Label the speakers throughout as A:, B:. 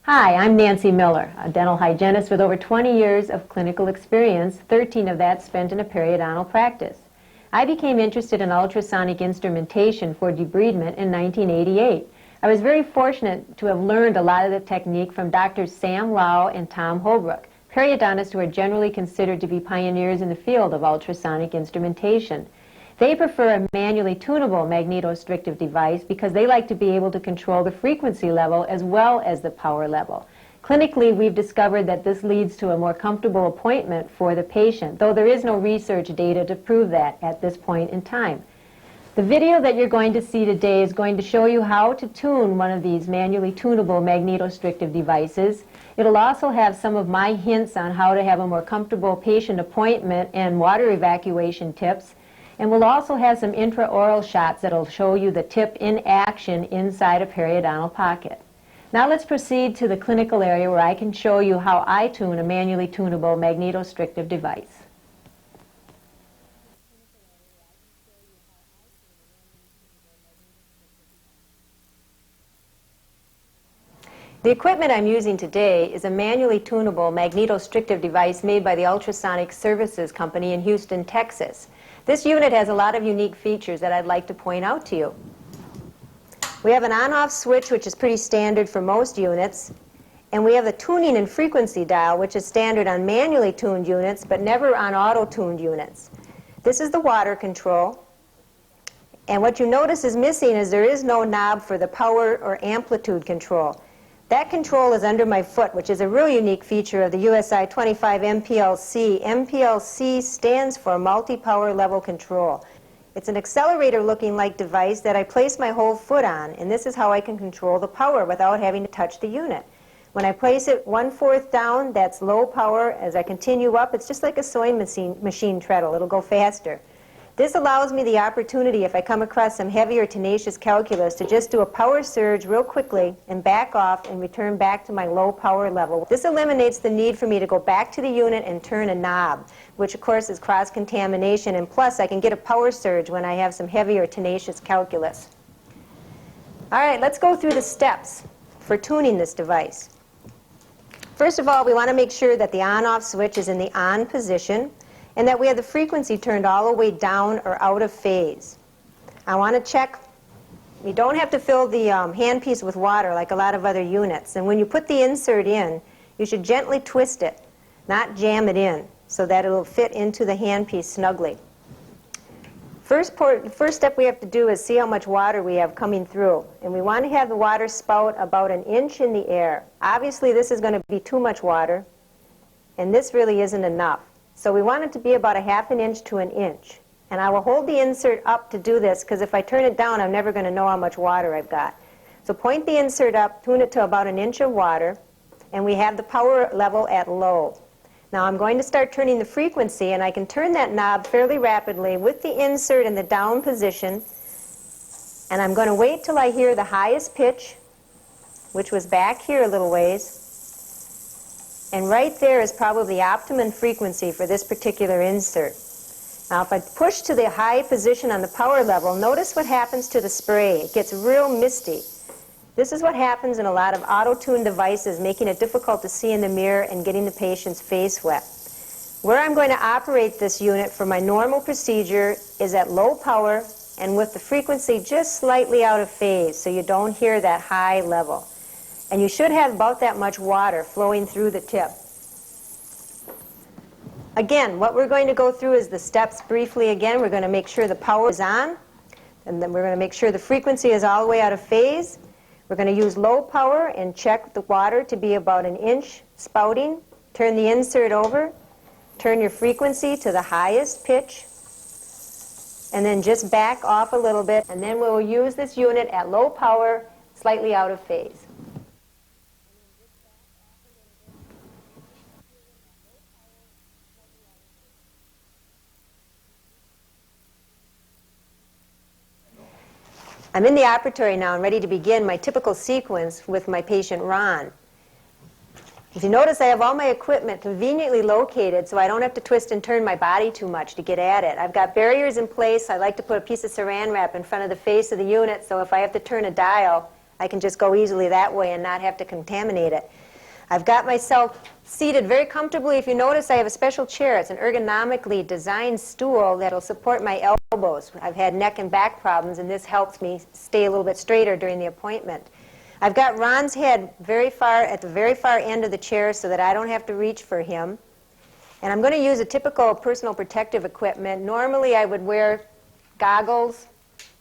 A: Hi, I'm Nancy Miller, a dental hygienist with over 20 years of clinical experience, 13 of that spent in a periodontal practice. I became interested in ultrasonic instrumentation for debridement in 1988. I was very fortunate to have learned a lot of the technique from Drs. Sam Lau and Tom Holbrook, periodontists who are generally considered to be pioneers in the field of ultrasonic instrumentation. They prefer a manually tunable magnetostrictive device because they like to be able to control the frequency level as well as the power level. Clinically, we've discovered that this leads to a more comfortable appointment for the patient, though there is no research data to prove that at this point in time. The video that you're going to see today is going to show you how to tune one of these manually tunable magnetostrictive devices. It'll also have some of my hints on how to have a more comfortable patient appointment and water evacuation tips. And we'll also have some intraoral shots that will show you the tip in action inside a periodontal pocket. Now let's proceed to the clinical area where I can show you how I tune a manually tunable magnetostrictive device. The equipment I'm using today is a manually tunable magnetostrictive device made by the Ultrasonic Services Company in Houston, Texas. This unit has a lot of unique features that I'd like to point out to you. We have an on-off switch, which is pretty standard for most units, and we have a tuning and frequency dial, which is standard on manually tuned units, but never on auto-tuned units. This is the water control, and what you notice is missing is there is no knob for the power or amplitude control. That control is under my foot, which is a real unique feature of the USI 25 MPLC. MPLC stands for Multi-Power Level Control. It's an accelerator-looking like device that I place my whole foot on, and this is how I can control the power without having to touch the unit. When I place it 1/4 down, that's low power. As I continue up, it's just like a sewing machine treadle. It'll go faster. This allows me the opportunity, if I come across some heavy or tenacious calculus, to just do a power surge real quickly and back off and return back to my low power level. This eliminates the need for me to go back to the unit and turn a knob, which of course is cross-contamination, and plus I can get a power surge when I have some heavy or tenacious calculus. All right, let's go through the steps for tuning this device. First of all, we want to make sure that the on-off switch is in the on position, and that we have the frequency turned all the way down or out of phase. I want to check, you don't have to fill the handpiece with water like a lot of other units, and when you put the insert in, you should gently twist it, not jam it in, so that it'll fit into the handpiece snugly. First step we have to do is see how much water we have coming through, and we want to have the water spout about 1 inch in the air. Obviously this is going to be too much water, and this really isn't enough. So we want it to be about 1/2 inch to 1 inch. And I will hold the insert up to do this, because if I turn it down, I'm never going to know how much water I've got. So point the insert up, tune it to about 1 inch of water, and we have the power level at low. Now I'm going to start turning the frequency, and I can turn that knob fairly rapidly with the insert in the down position, and I'm going to wait till I hear the highest pitch, which was back here a little ways. And right there is probably the optimum frequency for this particular insert. Now if I push to the high position on the power level, notice what happens to the spray. It gets real misty. This is what happens in a lot of auto-tuned devices, making it difficult to see in the mirror and getting the patient's face wet. Where I'm going to operate this unit for my normal procedure is at low power and with the frequency just slightly out of phase, so you don't hear that high level. And you should have about that much water flowing through the tip. Again, what we're going to go through is the steps briefly again. We're going to make sure the power is on, and then we're going to make sure the frequency is all the way out of phase. We're going to use low power and check the water to be about 1 inch spouting. Turn the insert over, turn your frequency to the highest pitch, and then just back off a little bit, and then we'll use this unit at low power, slightly out of phase. I'm in the operatory now and ready to begin my typical sequence with my patient Ron. If you notice, I have all my equipment conveniently located so I don't have to twist and turn my body too much to get at it. I've got barriers in place. I like to put a piece of saran wrap in front of the face of the unit so if I have to turn a dial, I can just go easily that way and not have to contaminate it. I've got myself seated very comfortably. If you notice, I have a special chair. It's an ergonomically designed stool that'll support my elbows. I've had neck and back problems, and this helps me stay a little bit straighter during the appointment. I've got Ron's head at the very far end of the chair so that I don't have to reach for him. And I'm going to use a typical personal protective equipment. Normally I would wear goggles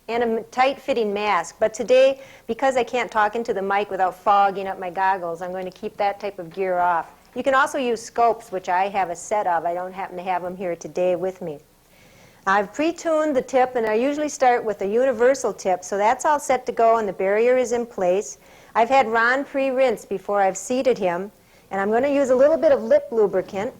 A: and a tight-fitting mask, but today, because I can't talk into the mic without fogging up my goggles, I'm going to keep that type of gear off. You can also use scopes, which I have a set of. I don't happen to have them here today with me. I've pre-tuned the tip, and I usually start with a universal tip, so that's all set to go and the barrier is in place. I've had Ron pre-rinse before I've seated him, and I'm going to use a little bit of lip lubricant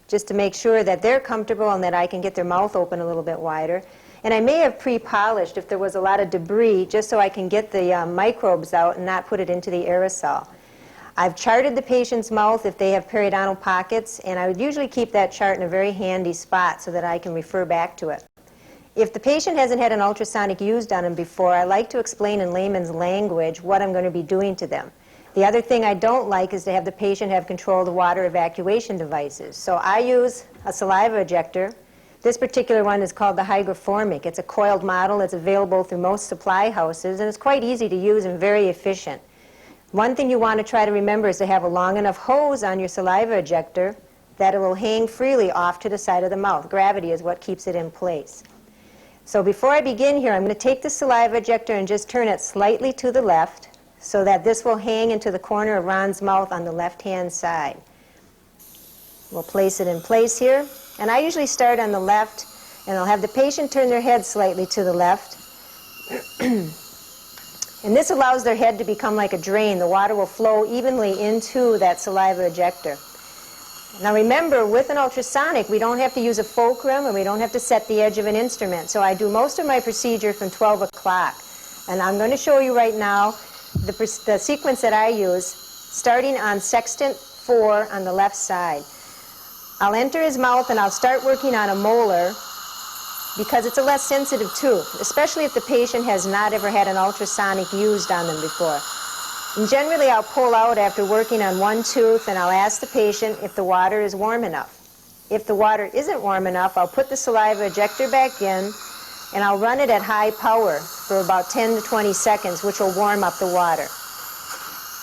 A: just to make sure that they're comfortable and that I can get their mouth open a little bit wider. And I may have pre-polished if there was a lot of debris, just so I can get the microbes out and not put it into the aerosol. I've charted the patient's mouth if they have periodontal pockets, and I would usually keep that chart in a very handy spot so that I can refer back to it. If the patient hasn't had an ultrasonic used on them before, I like to explain in layman's language what I'm going to be doing to them. The other thing I don't like is to have the patient have control of the water evacuation devices. So I use a saliva ejector. This particular one is called the hygroformic. It's a coiled model. It's available through most supply houses, and it's quite easy to use and very efficient. One thing you want to try to remember is to have a long enough hose on your saliva ejector that it will hang freely off to the side of the mouth. Gravity is what keeps it in place. So before I begin here, I'm going to take the saliva ejector and just turn it slightly to the left so that this will hang into the corner of Ron's mouth on the left-hand side. We'll place it in place here. And I usually start on the left, and I'll have the patient turn their head slightly to the left. And this allows their head to become like a drain. The water will flow evenly into that saliva ejector. Now remember, with an ultrasonic, we don't have to use a fulcrum and we don't have to set the edge of an instrument. So I do most of my procedure from 12 o'clock. And I'm going to show you right now the sequence that I use, starting on sextant 4 on the left side. I'll enter his mouth and I'll start working on a molar because it's a less sensitive tooth, especially if the patient has not ever had an ultrasonic used on them before. And generally I'll pull out after working on one tooth and I'll ask the patient if the water is warm enough. If the water isn't warm enough, I'll put the saliva ejector back in and I'll run it at high power for about 10 to 20 seconds, which will warm up the water.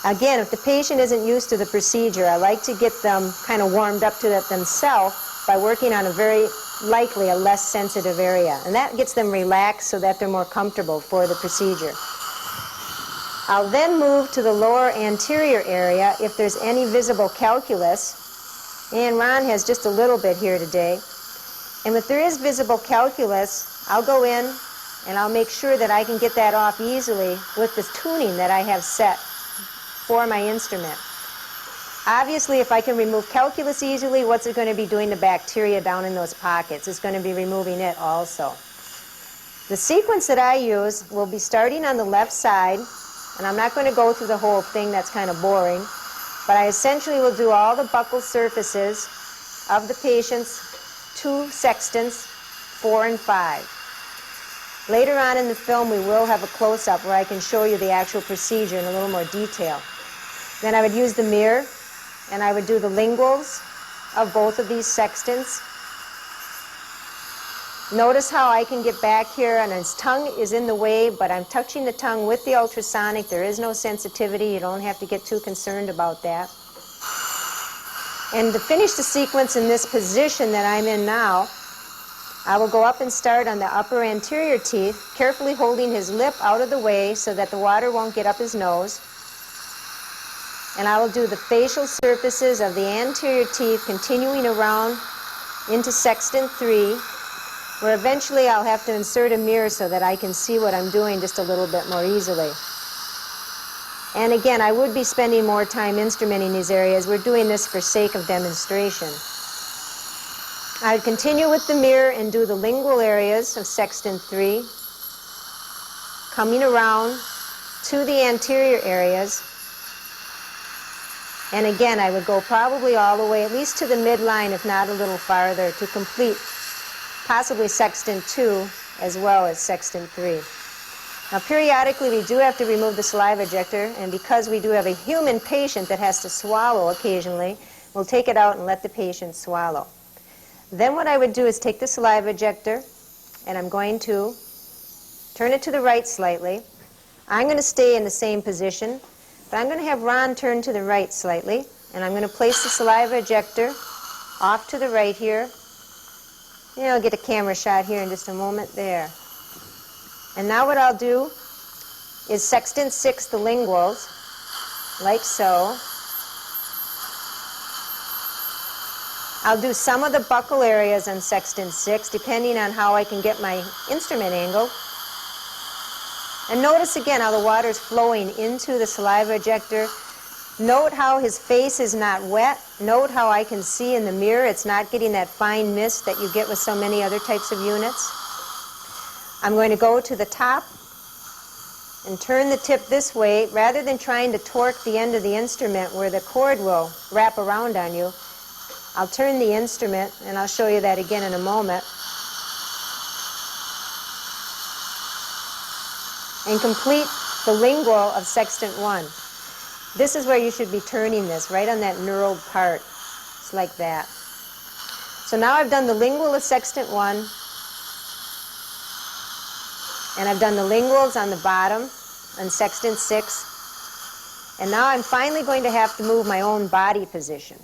A: Again, if the patient isn't used to the procedure, I like to get them kind of warmed up to that themselves by working on a very likely a less sensitive area. And that gets them relaxed so that they're more comfortable for the procedure. I'll then move to the lower anterior area if there's any visible calculus. And Ron has just a little bit here today. And if there is visible calculus, I'll go in and I'll make sure that I can get that off easily with the tuning that I have set for my instrument. Obviously, if I can remove calculus easily, what's it going to be doing to bacteria down in those pockets? It's going to be removing it also. The sequence that I use will be starting on the left side, and I'm not going to go through the whole thing, that's kind of boring, but I essentially will do all the buccal surfaces of the patient's 2 sextants, 4 and 5. Later on in the film, we will have a close-up where I can show you the actual procedure in a little more detail. Then I would use the mirror, and I would do the linguals of both of these sextants. Notice how I can get back here, and his tongue is in the way, but I'm touching the tongue with the ultrasonic. There is no sensitivity. You don't have to get too concerned about that. And to finish the sequence in this position that I'm in now, I will go up and start on the upper anterior teeth, carefully holding his lip out of the way so that the water won't get up his nose. And I will do the facial surfaces of the anterior teeth, continuing around into sextant 3, where eventually I'll have to insert a mirror so that I can see what I'm doing just a little bit more easily. And again, I would be spending more time instrumenting these areas. We're doing this for sake of demonstration. I would continue with the mirror and do the lingual areas of sextant 3, coming around to the anterior areas. And again, I would go probably all the way, at least to the midline, if not a little farther, to complete possibly sextant 2 as well as sextant 3. Now, periodically, we do have to remove the saliva ejector, and because we do have a human patient that has to swallow occasionally, we'll take it out and let the patient swallow. Then what I would do is take the saliva ejector, and I'm going to turn it to the right slightly. I'm going to stay in the same position, but I'm going to have Ron turn to the right slightly, and I'm going to place the saliva ejector off to the right here. You know, I'll get a camera shot here in just a moment. There. And now what I'll do is sextant 6 the linguals, like so. I'll do some of the buccal areas on sextant 6, depending on how I can get my instrument angle. And notice again how the water is flowing into the saliva ejector. Note how his face is not wet. Note how I can see in the mirror it's not getting that fine mist that you get with so many other types of units. I'm going to go to the top and turn the tip this way. Rather than trying to torque the end of the instrument where the cord will wrap around on you, I'll turn the instrument, and I'll show you that again in a moment, and complete the lingual of sextant 1. This is where you should be turning this, right on that knurled part. It's like that. So now I've done the lingual of sextant 1, and I've done the linguals on the bottom on sextant 6. And now I'm finally going to have to move my own body position.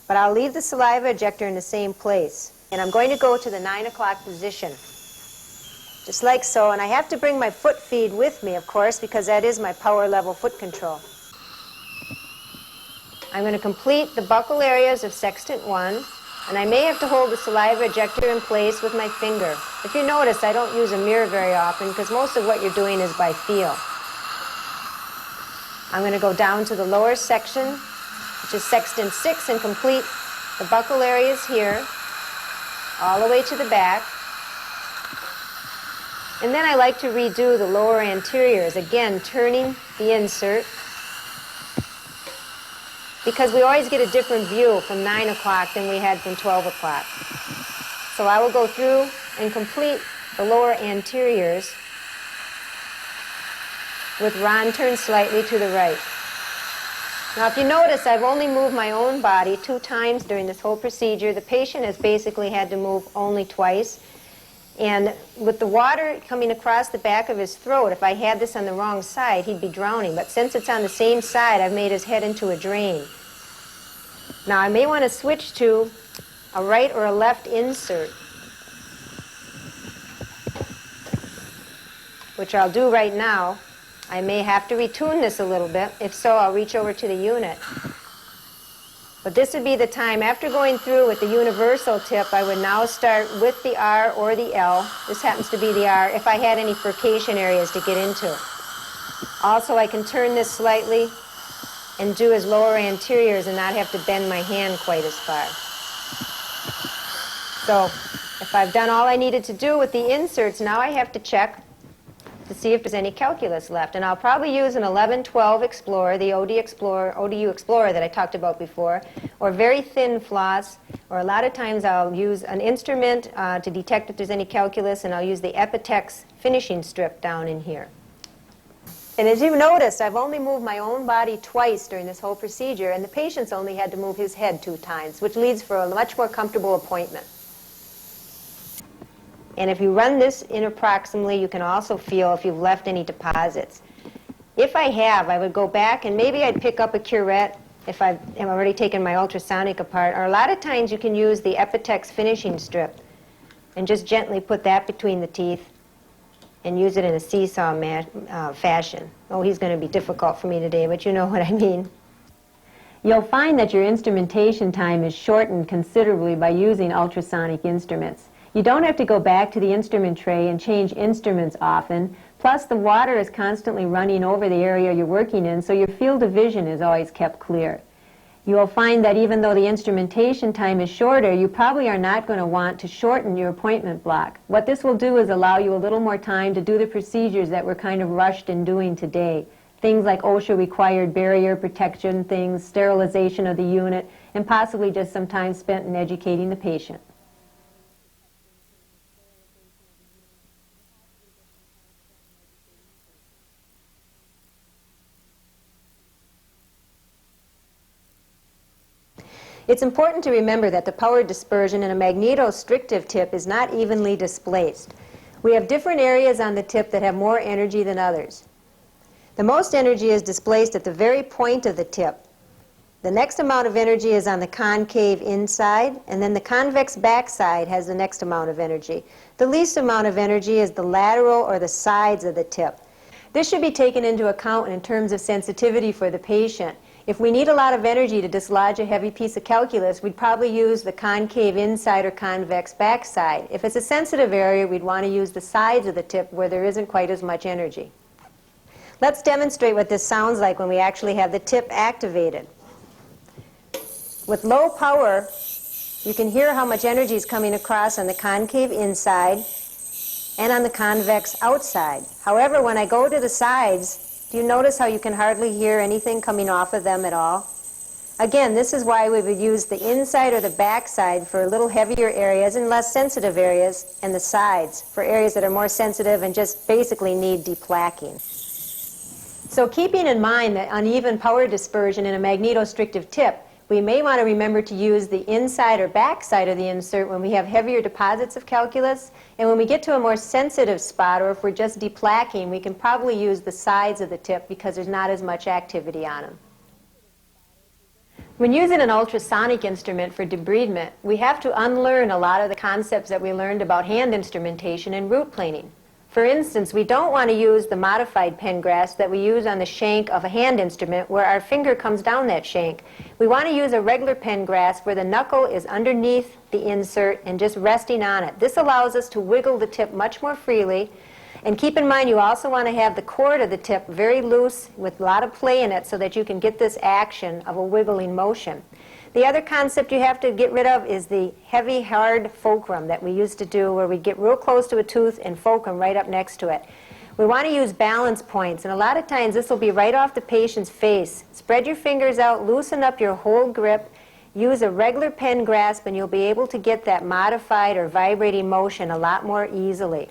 A: But I'll leave the saliva ejector in the same place. And I'm going to go to the 9 o'clock position. Just like so. And I have to bring my foot feed with me, of course, because that is my power level foot control. I'm going to complete the buccal areas of sextant 1. And I may have to hold the saliva ejector in place with my finger. If you notice, I don't use a mirror very often because most of what you're doing is by feel. I'm going to go down to the lower section, which is sextant 6, and complete the buccal areas here, all the way to the back. And then I like to redo the lower anteriors, again turning the insert, because we always get a different view from 9 o'clock than we had from 12 o'clock. So I will go through and complete the lower anteriors with Ron turned slightly to the right. Now if you notice, I've only moved my own body 2 times during this whole procedure. The patient has basically had to move only twice. And with the water coming across the back of his throat, if I had this on the wrong side, he'd be drowning. But since it's on the same side, I've made his head into a drain. Now I may want to switch to a right or a left insert, which I'll do right now. I may have to retune this a little bit. If so, I'll reach over to the unit. But this would be the time, after going through with the universal tip, I would now start with the R or the L. This happens to be the R, if I had any furcation areas to get into. Also, I can turn this slightly and do his lower anteriors and not have to bend my hand quite as far. So, if I've done all I needed to do with the inserts, now I have to check to see if there's any calculus left. And I'll probably use an 1112 Explorer, the ODU Explorer that I talked about before, or very thin floss, or a lot of times I'll use an instrument to detect if there's any calculus, and I'll use the Epitex finishing strip down in here. And as you've noticed, I've only moved my own body twice during this whole procedure, and the patient's only had to move his head 2 times, which leads for a much more comfortable appointment. And if you run this interproximally, you can also feel if you've left any deposits. If I have, I would go back and maybe I'd pick up a curette if I've already taken my ultrasonic apart. Or a lot of times you can use the Epitex finishing strip and just gently put that between the teeth and use it in a seesaw fashion. Oh, he's going to be difficult for me today, but you know what I mean. You'll find that your instrumentation time is shortened considerably by using ultrasonic instruments. You don't have to go back to the instrument tray and change instruments often. Plus, the water is constantly running over the area you're working in, so your field of vision is always kept clear. You will find that even though the instrumentation time is shorter, you probably are not going to want to shorten your appointment block. What this will do is allow you a little more time to do the procedures that we're kind of rushed in doing today. Things like OSHA-required barrier protection things, sterilization of the unit, and possibly just some time spent in educating the patient. It's important to remember that the power dispersion in a magnetostrictive tip is not evenly displaced. We have different areas on the tip that have more energy than others. The most energy is displaced at the very point of the tip. The next amount of energy is on the concave inside, and then the convex backside has the next amount of energy. The least amount of energy is the lateral or the sides of the tip. This should be taken into account in terms of sensitivity for the patient. If we need a lot of energy to dislodge a heavy piece of calculus, we'd probably use the concave inside or convex backside. If it's a sensitive area, we'd want to use the sides of the tip where there isn't quite as much energy. Let's demonstrate what this sounds like when we actually have the tip activated. With low power, you can hear how much energy is coming across on the concave inside and on the convex outside. However, when I go to the sides, do you notice how you can hardly hear anything coming off of them at all? Again, this is why we would use the inside or the backside for a little heavier areas and less sensitive areas, and the sides for areas that are more sensitive and just basically need deplaquing. So keeping in mind that uneven power dispersion in a magnetostrictive tip, we may want to remember to use the inside or backside of the insert when we have heavier deposits of calculus, and when we get to a more sensitive spot, or if we're just deplaquing, we can probably use the sides of the tip because there's not as much activity on them. When using an ultrasonic instrument for debridement, we have to unlearn a lot of the concepts that we learned about hand instrumentation and root planing. For instance, we don't want to use the modified pen grasp that we use on the shank of a hand instrument where our finger comes down that shank. We want to use a regular pen grasp where the knuckle is underneath the insert and just resting on it. This allows us to wiggle the tip much more freely. And keep in mind, you also want to have the cord of the tip very loose with a lot of play in it so that you can get this action of a wiggling motion. The other concept you have to get rid of is the heavy, hard fulcrum that we used to do where we get real close to a tooth and fulcrum right up next to it. We want to use balance points, and a lot of times this will be right off the patient's face. Spread your fingers out, loosen up your whole grip, use a regular pen grasp, and you'll be able to get that modified or vibrating motion a lot more easily.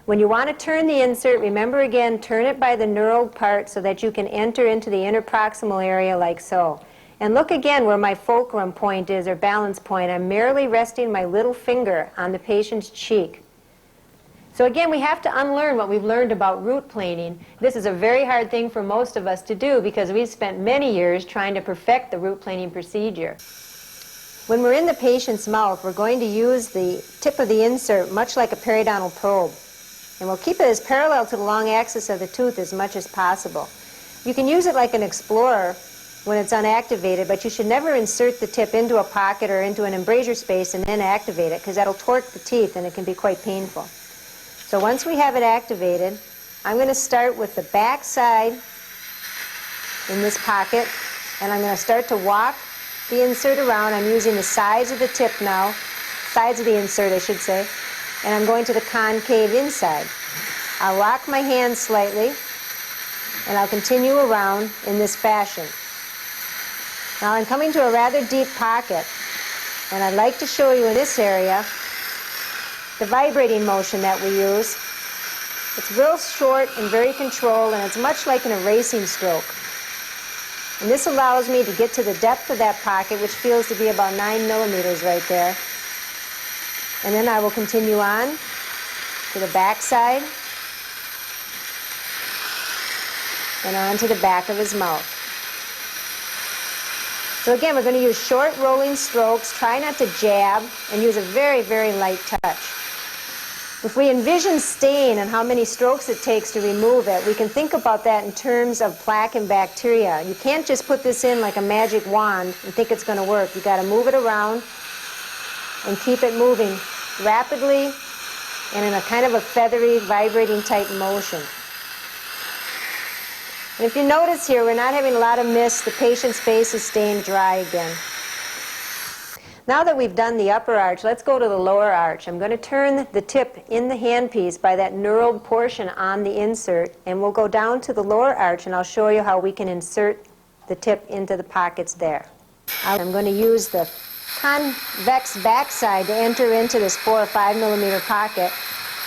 A: When you want to turn the insert, remember again, turn it by the knurled part so that you can enter into the interproximal area like so. And look again where my fulcrum point is, or balance point. I'm merely resting my little finger on the patient's cheek. So again, we have to unlearn what we've learned about root planing. This is a very hard thing for most of us to do because we've spent many years trying to perfect the root planing procedure. When we're in the patient's mouth, we're going to use the tip of the insert much like a periodontal probe. And we'll keep it as parallel to the long axis of the tooth as much as possible. You can use it like an explorer when it's unactivated, but you should never insert the tip into a pocket or into an embrasure space and then activate it, because that'll torque the teeth and it can be quite painful. So once we have it activated, I'm going to start with the back side in this pocket, and I'm going to start to walk the insert around. I'm using the sides of the tip now, sides of the insert I should say, and I'm going to the concave inside. I'll rock my hand slightly, and I'll continue around in this fashion. Now I'm coming to a rather deep pocket, and I'd like to show you in this area the vibrating motion that we use. It's real short and very controlled, and it's much like an erasing stroke. And this allows me to get to the depth of that pocket, which feels to be about 9 millimeters right there. And then I will continue on to the back side and on to the back of his mouth. So again, we're going to use short rolling strokes, try not to jab, and use a very, very light touch. If we envision stain and how many strokes it takes to remove it, we can think about that in terms of plaque and bacteria. You can't just put this in like a magic wand and think it's going to work. You've got to move it around and keep it moving rapidly and in a kind of a feathery, vibrating type motion. And if you notice here, we're not having a lot of mist. The patient's face is staying dry again. Now that we've done the upper arch, let's go to the lower arch. I'm going to turn the tip in the handpiece by that knurled portion on the insert, and we'll go down to the lower arch, and I'll show you how we can insert the tip into the pockets there. I'm going to use the convex backside to enter into this 4 or 5 millimeter pocket.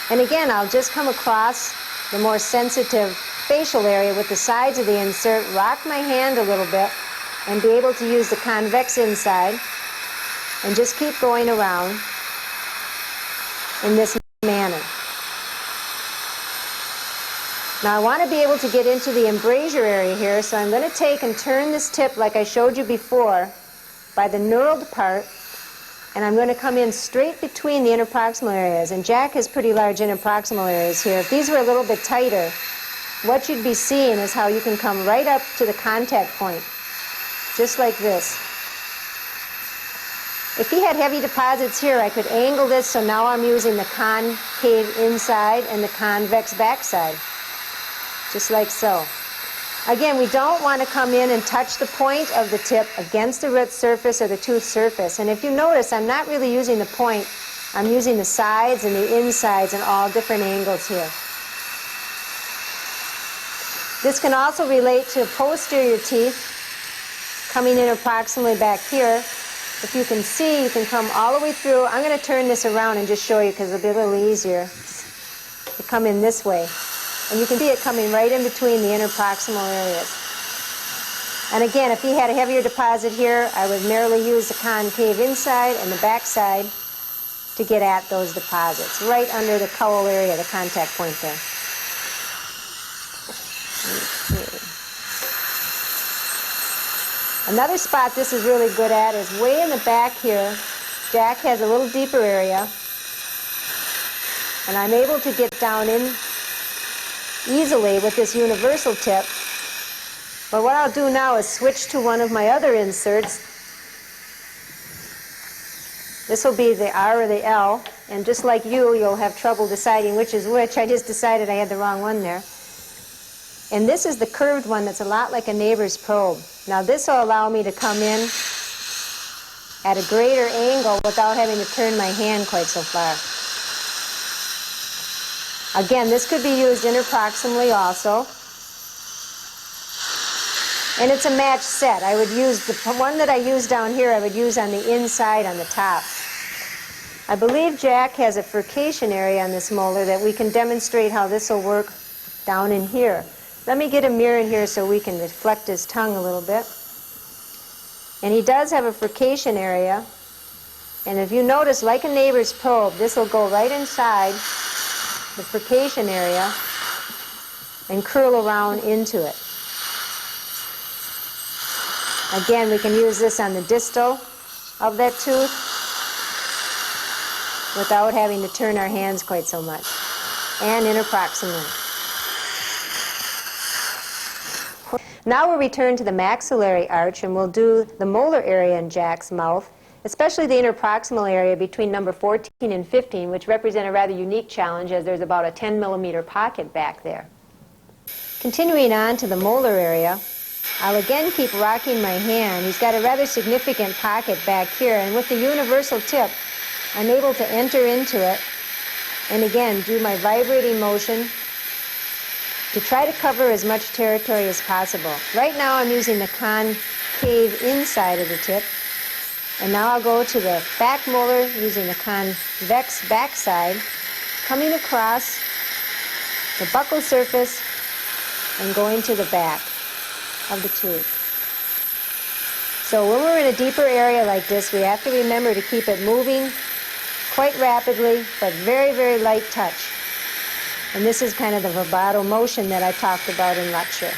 A: And again, I'll just come across the more sensitive facial area with the sides of the insert, rock my hand a little bit, and be able to use the convex inside. and just keep going around in this manner. Now I want to be able to get into the embrasure area here, so I'm going to take and turn this tip like I showed you before by the knurled part, and I'm going to come in straight between the interproximal areas. And Jack has pretty large interproximal areas here. If these were a little bit tighter, what you'd be seeing is how you can come right up to the contact point, just like this. If he had heavy deposits here, I could angle this so now I'm using the concave inside and the convex backside, just like so. Again, we don't want to come in and touch the point of the tip against the root surface or the tooth surface. And if you notice, I'm not really using the point. I'm using the sides and the insides and all different angles here. This can also relate to posterior teeth coming interproximally back here. If you can see, you can come all the way through. I'm going to turn this around and just show you because it'll be a little easier to come in this way. And you can see it coming right in between the interproximal areas. And again, if he had a heavier deposit here, I would merely use the concave inside and the backside to get at those deposits, right under the cowl area, the contact point there. Okay. Another spot this is really good at is way in the back here. Jack has a little deeper area, and I'm able to get down in easily with this universal tip. But what I'll do now is switch to one of my other inserts. This will be the R or the L, and just like you'll have trouble deciding which is which. I just decided I had the wrong one there. And this is the curved one that's a lot like a neighbor's probe. Now this will allow me to come in at a greater angle without having to turn my hand quite so far. Again, this could be used interproximally also. And it's a match set. I would use the one that I use down here, I would use on the inside on the top. I believe Jack has a furcation area on this molar that we can demonstrate how this will work down in here. Let me get a mirror in here so we can reflect his tongue a little bit. And he does have a furcation area. And if you notice, like a neighbor's probe, this will go right inside the furcation area and curl around into it. Again, we can use this on the distal of that tooth without having to turn our hands quite so much, and interproximally. Now we'll return to the maxillary arch, and we'll do the molar area in Jack's mouth, especially the interproximal area between number 14 and 15, which represent a rather unique challenge as there's about a 10-millimeter pocket back there. Continuing on to the molar area, I'll again keep rocking my hand. He's got a rather significant pocket back here, and with the universal tip, I'm able to enter into it and again do my vibrating motion to try to cover as much territory as possible. Right now I'm using the concave inside of the tip, and now I'll go to the back molar using the convex backside, coming across the buccal surface and going to the back of the tooth. So when we're in a deeper area like this, we have to remember to keep it moving quite rapidly, but very, very light touch. And this is kind of the vibrato motion that I talked about in lecture.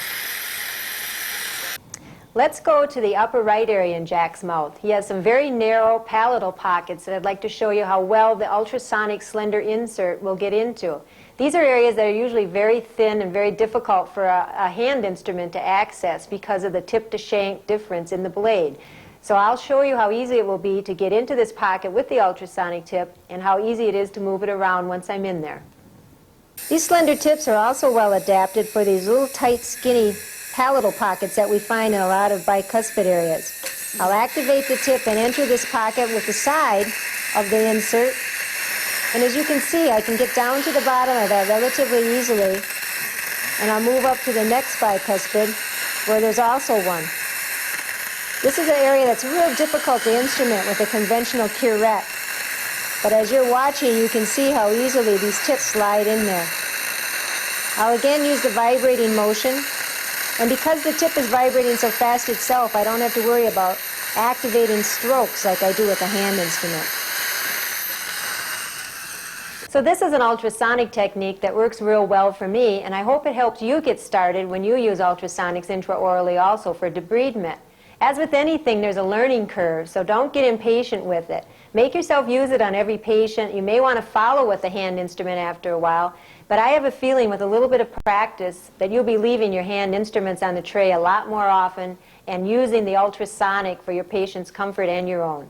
A: Let's go to the upper right area in Jack's mouth. He has some very narrow palatal pockets that I'd like to show you how well the ultrasonic slender insert will get into. These are areas that are usually very thin and very difficult for a hand instrument to access because of the tip to shank difference in the blade. So I'll show you how easy it will be to get into this pocket with the ultrasonic tip and how easy it is to move it around once I'm in there. These slender tips are also well adapted for these little tight, skinny palatal pockets that we find in a lot of bicuspid areas. I'll activate the tip and enter this pocket with the side of the insert. And as you can see, I can get down to the bottom of that relatively easily. And I'll move up to the next bicuspid where there's also one. This is an area that's real difficult to instrument with a conventional curette. But as you're watching, you can see how easily these tips slide in there. I'll again use the vibrating motion. And because the tip is vibrating so fast itself, I don't have to worry about activating strokes like I do with a hand instrument. So this is an ultrasonic technique that works real well for me, and I hope it helps you get started when you use ultrasonics intraorally also for debridement. As with anything, there's a learning curve, so don't get impatient with it. Make yourself use it on every patient. You may want to follow with the hand instrument after a while, but I have a feeling with a little bit of practice that you'll be leaving your hand instruments on the tray a lot more often and using the ultrasonic for your patient's comfort and your own.